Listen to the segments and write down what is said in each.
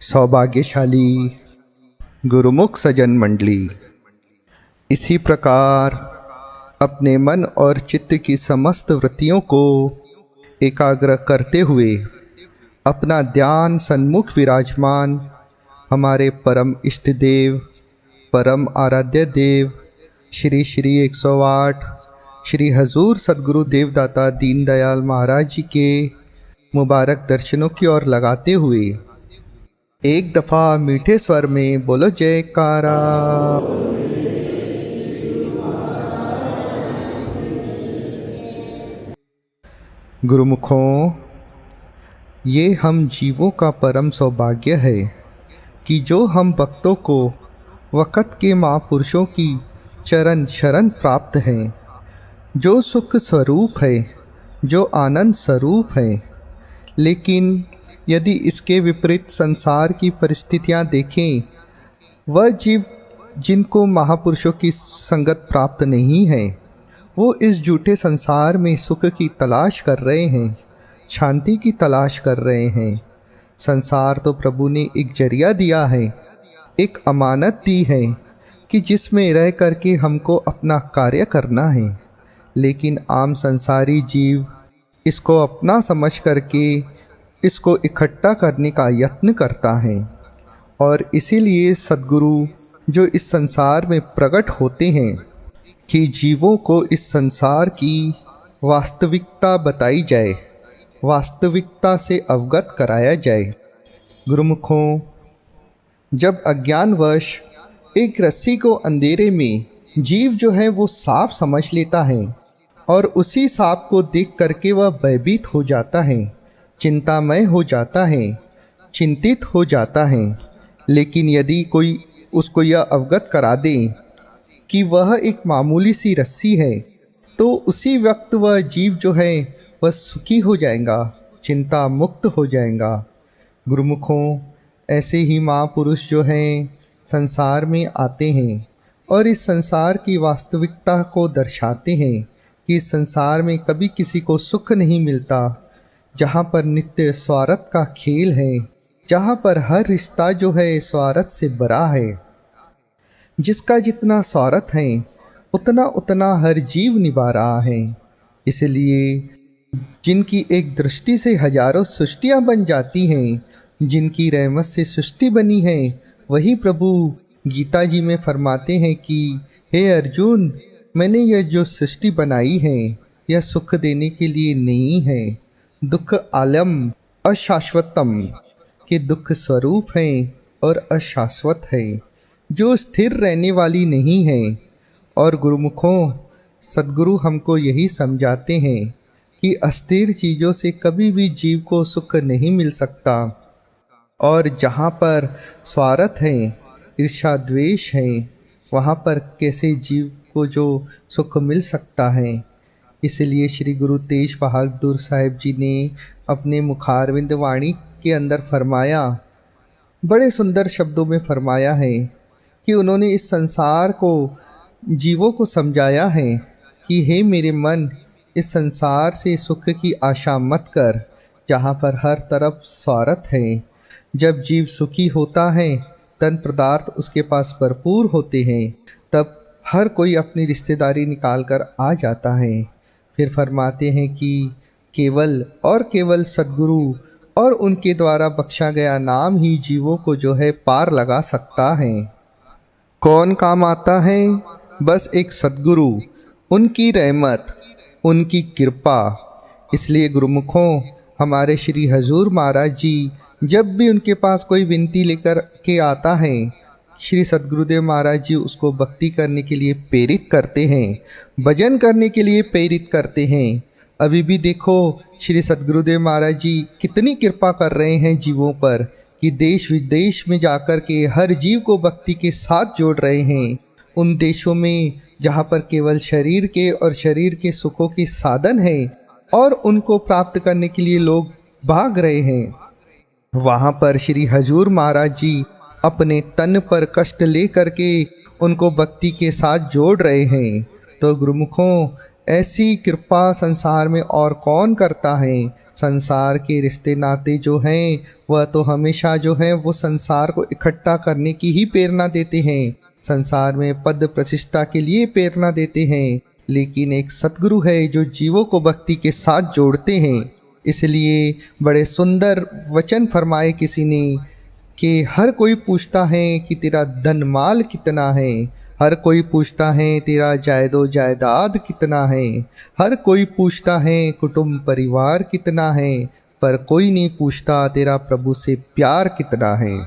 सौभाग्यशाली गुरुमुख सज्जन मंडली, इसी प्रकार अपने मन और चित्त की समस्त वृत्तियों को एकाग्र करते हुए अपना ध्यान सन्मुख विराजमान हमारे परम इष्ट देव, परम आराध्य देव श्री श्री 108 श्री हजूर सद्गुरु देवदाता दीनदयाल महाराज जी के मुबारक दर्शनों की ओर लगाते हुए एक दफ़ा मीठे स्वर में बोलो जयकारा। गुरुमुखों, ये हम जीवों का परम सौभाग्य है कि जो हम भक्तों को वक़्त के महापुरुषों की चरण शरण प्राप्त हैं, जो सुख स्वरूप है, जो आनंद स्वरूप है। लेकिन यदि इसके विपरीत संसार की परिस्थितियां देखें, वह जीव जिनको महापुरुषों की संगत प्राप्त नहीं है, वो इस झूठे संसार में सुख की तलाश कर रहे हैं, शांति की तलाश कर रहे हैं। संसार तो प्रभु ने एक जरिया दिया है, एक अमानत दी है कि जिसमें रह करके हमको अपना कार्य करना है। लेकिन आम संसारी जीव इसको अपना समझ करके इसको इकट्ठा करने का यत्न करता है, और इसीलिए सद्गुरु जो इस संसार में प्रकट होते हैं कि जीवों को इस संसार की वास्तविकता बताई जाए, वास्तविकता से अवगत कराया जाए। गुरुमुखों, जब अज्ञानवश एक रस्सी को अंधेरे में जीव जो है वो सांप समझ लेता है और उसी सांप को देख करके वह भयभीत हो जाता है, चिंतामय हो जाता है, चिंतित हो जाता है। लेकिन यदि कोई उसको यह अवगत करा दे कि वह एक मामूली सी रस्सी है, तो उसी वक्त वह जीव जो है वह सुखी हो जाएगा, चिंता मुक्त हो जाएगा। गुरुमुखों, ऐसे ही महापुरुष जो हैं संसार में आते हैं और इस संसार की वास्तविकता को दर्शाते हैं कि इस संसार में कभी किसी को सुख नहीं मिलता, जहाँ पर नित्य स्वार्थ का खेल है, जहाँ पर हर रिश्ता जो है स्वार्थ से भरा है। जिसका जितना स्वार्थ है उतना उतना हर जीव निभा रहा है। इसलिए जिनकी एक दृष्टि से हजारों सृष्टियाँ बन जाती हैं, जिनकी रहमत से सृष्टि बनी है, वही प्रभु गीता जी में फरमाते हैं कि हे अर्जुन, मैंने यह जो सृष्टि बनाई है यह सुख देने के लिए नहीं है। दुख आलम अशाश्वतम के दुख स्वरूप है और अशाश्वत है, जो स्थिर रहने वाली नहीं है। और गुरुमुखों, सद्गुरु हमको यही समझाते हैं कि अस्थिर चीज़ों से कभी भी जीव को सुख नहीं मिल सकता, और जहाँ पर स्वार्थ है, ईर्ष्या द्वेष है, वहाँ पर कैसे जीव को जो सुख मिल सकता है। इसलिए श्री गुरु तेज बहादुर साहिब जी ने अपने मुखारविंद वाणी के अंदर फरमाया, बड़े सुंदर शब्दों में फरमाया है कि उन्होंने इस संसार को जीवों को समझाया है कि हे मेरे मन, इस संसार से सुख की आशा मत कर, जहाँ पर हर तरफ स्वार्थ है। जब जीव सुखी होता है, तन पदार्थ उसके पास भरपूर होते हैं, तब हर कोई अपनी रिश्तेदारी निकाल कर आ जाता है। फिर फरमाते हैं कि केवल और केवल सद्गुरु और उनके द्वारा बख्शा गया नाम ही जीवों को जो है पार लगा सकता है। कौन काम आता है? बस एक सद्गुरु, उनकी रहमत, उनकी कृपा। इसलिए गुरुमुखों, हमारे श्री हजूर महाराज जी जब भी उनके पास कोई विनती लेकर के आता है, श्री सद्गुरुदेव महाराज जी उसको भक्ति करने के लिए प्रेरित करते हैं, भजन करने के लिए प्रेरित करते हैं। अभी भी देखो श्री सद्गुरुदेव महाराज जी कितनी कृपा कर रहे हैं जीवों पर कि देश विदेश में जाकर के हर जीव को भक्ति के साथ जोड़ रहे हैं। उन देशों में जहाँ पर केवल शरीर के और शरीर के सुखों के साधन है और उनको प्राप्त करने के लिए लोग भाग रहे हैं, वहाँ पर श्री हजूर महाराज जी अपने तन पर कष्ट ले करके उनको भक्ति के साथ जोड़ रहे हैं। तो गुरुमुखों, ऐसी कृपा संसार में और कौन करता है। संसार के रिश्ते नाते जो हैं वह तो हमेशा जो है वो संसार को इकट्ठा करने की ही प्रेरणा देते हैं, संसार में पद प्रतिष्ठा के लिए प्रेरणा देते हैं। लेकिन एक सद्गुरु है जो जीवों को भक्ति के साथ जोड़ते हैं। इसलिए बड़े सुंदर वचन फरमाए किसी ने कि हर कोई पूछता है कि तेरा धन माल कितना है, हर कोई पूछता है तेरा जायदो जायदाद कितना है, हर कोई पूछता है कुटुंब परिवार कितना है, पर कोई नहीं पूछता तेरा प्रभु से प्यार कितना है।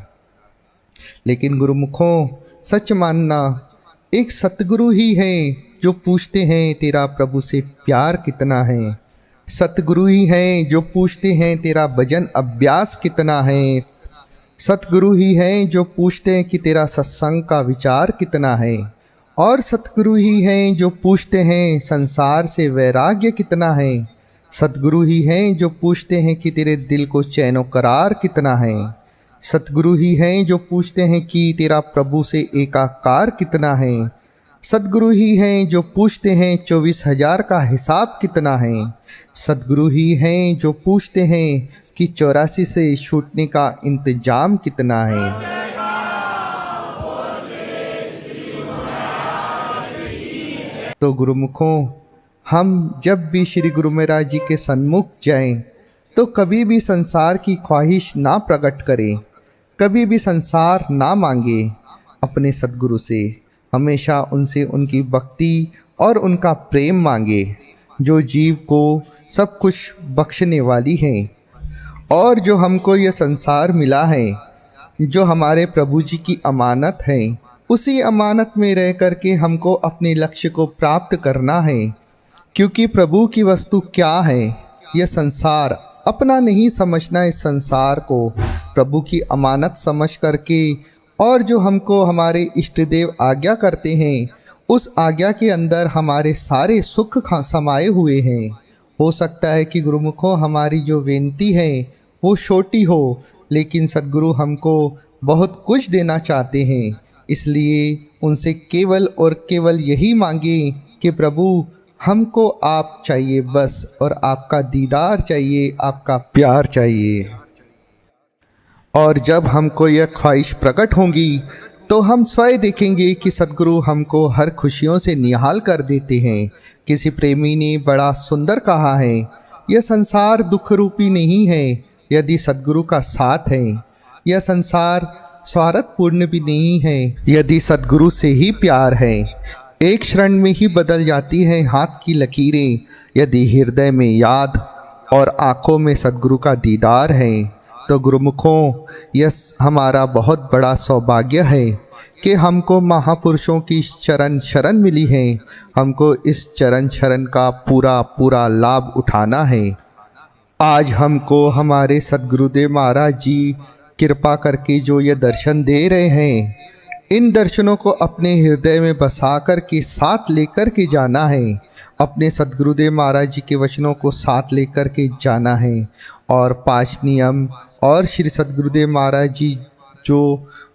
लेकिन गुरुमुखों, सच मानना, एक सतगुरु ही है जो पूछते हैं तेरा प्रभु से प्यार कितना है। सतगुरु ही हैं जो पूछते हैं तेरा भजन अभ्यास कितना है। सतगुरु ही हैं जो पूछते हैं कि तेरा सत्संग का विचार कितना है। और सतगुरु ही हैं जो पूछते हैं संसार से वैराग्य कितना है। सतगुरु ही हैं जो पूछते हैं कि तेरे दिल को चैन और करार कितना है। सतगुरु ही हैं जो पूछते हैं कि तेरा प्रभु से एकाकार कितना है। सतगुरु ही हैं जो पूछते हैं 24,000 का हिसाब कितना है। सतगुरु ही हैं जो पूछते हैं कि 84 से छूटने का इंतजाम कितना है। तो गुरुमुखों, हम जब भी श्री गुरु महाराज जी के सन्मुख जाएं तो कभी भी संसार की ख्वाहिश ना प्रकट करें, कभी भी संसार ना मांगे। अपने सद्गुरु से हमेशा उनसे उनकी भक्ति और उनका प्रेम मांगे, जो जीव को सब कुछ बख्शने वाली है। और जो हमको यह संसार मिला है, जो हमारे प्रभु जी की अमानत है, उसी अमानत में रह कर के हमको अपने लक्ष्य को प्राप्त करना है। क्योंकि प्रभु की वस्तु क्या है, यह संसार अपना नहीं समझना। इस संसार को प्रभु की अमानत समझ करके, और जो हमको हमारे इष्ट देव आज्ञा करते हैं, उस आज्ञा के अंदर हमारे सारे सुख समाये हुए हैं। हो सकता है कि गुरुमुखों हमारी जो विनती है वो छोटी हो, लेकिन सद्गुरु हमको बहुत कुछ देना चाहते हैं। इसलिए उनसे केवल और केवल यही मांगे कि प्रभु हमको आप चाहिए बस, और आपका दीदार चाहिए, आपका प्यार चाहिए। और जब हमको यह ख्वाहिश प्रकट होंगी तो हम स्वयं देखेंगे कि सद्गुरु हमको हर खुशियों से निहाल कर देते हैं। किसी प्रेमी ने बड़ा सुंदर कहा है, यह संसार दुख रूपी नहीं है यदि सद्गुरु का साथ है। यह संसार स्वार्थपूर्ण भी नहीं है यदि सद्गुरु से ही प्यार है। एक क्षण में ही बदल जाती है हाथ की लकीरें यदि हृदय में याद और आँखों में सद्गुरु का दीदार है। तो गुरुमुखों, यह हमारा बहुत बड़ा सौभाग्य है कि हमको महापुरुषों की चरण शरण मिली है। हमको इस चरण शरण का पूरा लाभ उठाना है। आज हमको हमारे सद्गुरुदेव महाराज जी कृपा करके जो ये दर्शन दे रहे हैं, इन दर्शनों को अपने हृदय में बसा कर के साथ लेकर के जाना है। अपने सद्गुरुदेव महाराज जी के वचनों को साथ लेकर के जाना है। और 5 नियम और श्री सद्गुरुदेव महाराज जी जो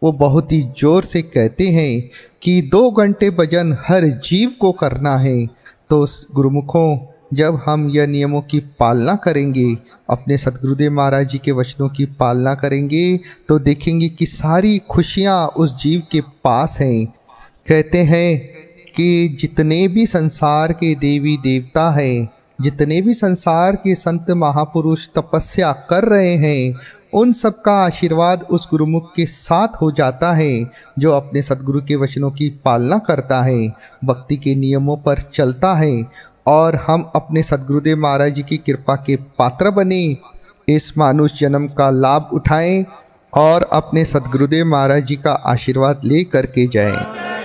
वो बहुत ही ज़ोर से कहते हैं कि 2 घंटे भजन हर जीव को करना है। तो गुरुमुखों, जब हम यह नियमों की पालना करेंगे, अपने सद्गुरुदेव महाराज जी के वचनों की पालना करेंगे, तो देखेंगे कि सारी खुशियाँ उस जीव के पास हैं। कहते हैं कि जितने भी संसार के देवी देवता हैं, जितने भी संसार के संत महापुरुष तपस्या कर रहे हैं, उन सब का आशीर्वाद उस गुरुमुख के साथ हो जाता है जो अपने सद्गुरु के वचनों की पालना करता है, भक्ति के नियमों पर चलता है। और हम अपने सद्गुरुदेव महाराज जी की कृपा के पात्र बने, इस मानुष जन्म का लाभ उठाएं और अपने सद्गुरुदेव महाराज जी का आशीर्वाद ले करके जाएं।